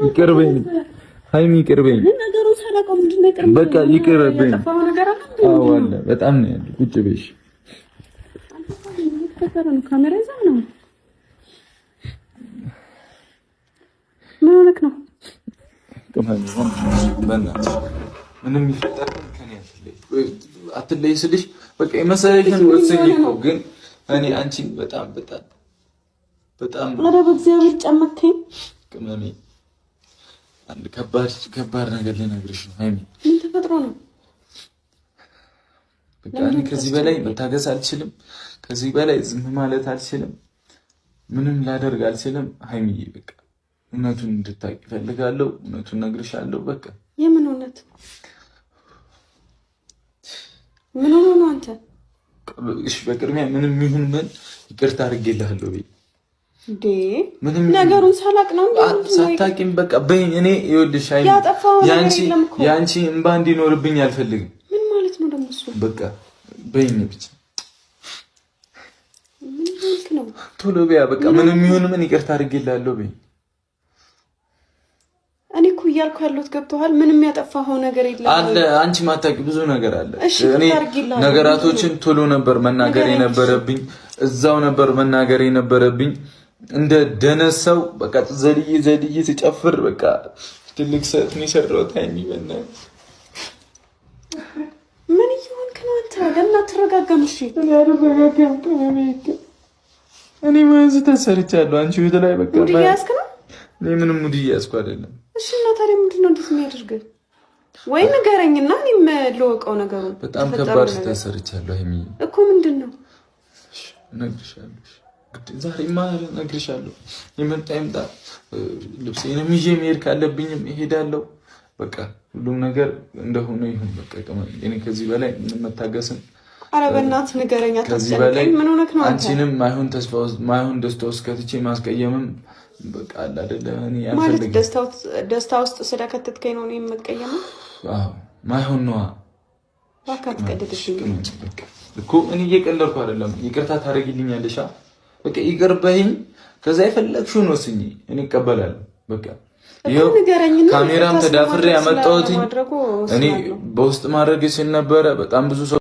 ይቅርበኝ ሃይሚ ይቅርበኝ። በቃ ይቅርበኝ። አዎ አለ በጣም ነው ያለው። ቁጭ በይሽ። ካሜራ ይዘህ ነው? ምን ሆነክ ነው? ምንም ይፈጠር ከኔ አትለይ ስልሽ በቃ የመሰለኝን ወሰኝ እኮ ግን እኔ አንቺን በጣም ኧረ በእግዚአብሔር ጨመከኝ። ቅመሜ አንድ ከባድ ነገር ልነግርሽ ነው ሃይሚ። ምን ተፈጥሮ ነው? በቃ እኔ ከዚህ በላይ መታገስ አልችልም። ከዚህ በላይ ዝም ማለት አልችልም። ምንም ላደርግ አልችልም ሃይሚዬ። በቃ እውነቱን እንድታቂ እፈልጋለሁ። እውነቱን እነግርሻለሁ። በቃ የምን እውነት? ምን ሆኖ ነው አንተ? እሺ በቅድሚያ ምንም ይሁን ምን ይቅርታ አድርጌልሃለሁ በይ። እንዴ ነገሩን ሳላቅ ነው እንዴ? ሳታቂም በቃ በይ። እኔ ይኸውልሽ ያንቺ እንባ እንዲኖርብኝ አልፈልግም። ምን ማለት ነው ደግሞ እሱ? በቃ በይኝ ብቻ ምን ማለት ነው? ቶሎ በያ። በቃ ምንም ይሁን ምን ይቅርታ አድርጌልሃለሁ በይ። እኔ እኮ እያልኩ ያለሁት ገብቶሃል? ምንም ያጠፋኸው ነገር የለም አለ። አንቺ ማታቂ ብዙ ነገር አለ። እኔ ነገራቶችን ቶሎ ነበር መናገር የነበረብኝ፣ እዛው ነበር መናገር የነበረብኝ። እንደ ደነሰው በቃ ዘልዬ ሲጨፍር በቃ ትልቅ ሰት ነው የሰራሁት። ሃይሚ ምን እየሆንክ ነው አንተ? ለምን አትረጋጋም? እሺ እኔ አልረጋጋም። እኔ ማንስ ተሰርቻለሁ አንቺ ወደ ላይ በቃ ሙድ እያዝክ ነው። እኔ ምንም ሙድ እያዝኩ አይደለም። እሺ እና ታዲያ ምንድን ነው እንደዚህ የሚያደርግህ? ወይ ንገረኝና እኔም ልወቀው ነገሩን። በጣም ከባድ ተሰርቻለሁ ሃይሚ እኮ ምንድን ነው? እሺ እነግርሻለሁ። ዛሬማ እነግርሻለሁ። የመጣ ይምጣ። ልብሴንም ይዤ መሄድ ካለብኝም እሄዳለሁ። በቃ ሁሉም ነገር እንደሆነ ይሁን። በቃ እኔ ከዚህ በላይ ምንም መታገስም። ኧረ በእናትህ ንገረኝ፣ አታስጨንቀኝ። ምን ሆነክ ነው አንተ? አንቺንም ማይሆን ደስታ ውስጥ ከትቼ ማስቀየምም በቃ አለ አይደለ? እኔ ማለት ደስታ ውስጥ ስለከተትከኝ ነው እኔ የምትቀየመው? አዎ ማይሆን ነዋ። እባክህ አትቀድድብኝ እኮ እኔ እየቀለድኩ አይደለም። ይቅርታ ታደርጊልኛለሽ? በቃ ይቅር በይኝ። ከዛ የፈለግሽውን ወስኚ፣ እኔ እቀበላለሁ። በቃ ይኸው ካሜራም ተዳፍሬ ያመጣሁት እኔ በውስጥ ማድረግ ሲል ነበረ። በጣም ብዙ ሰው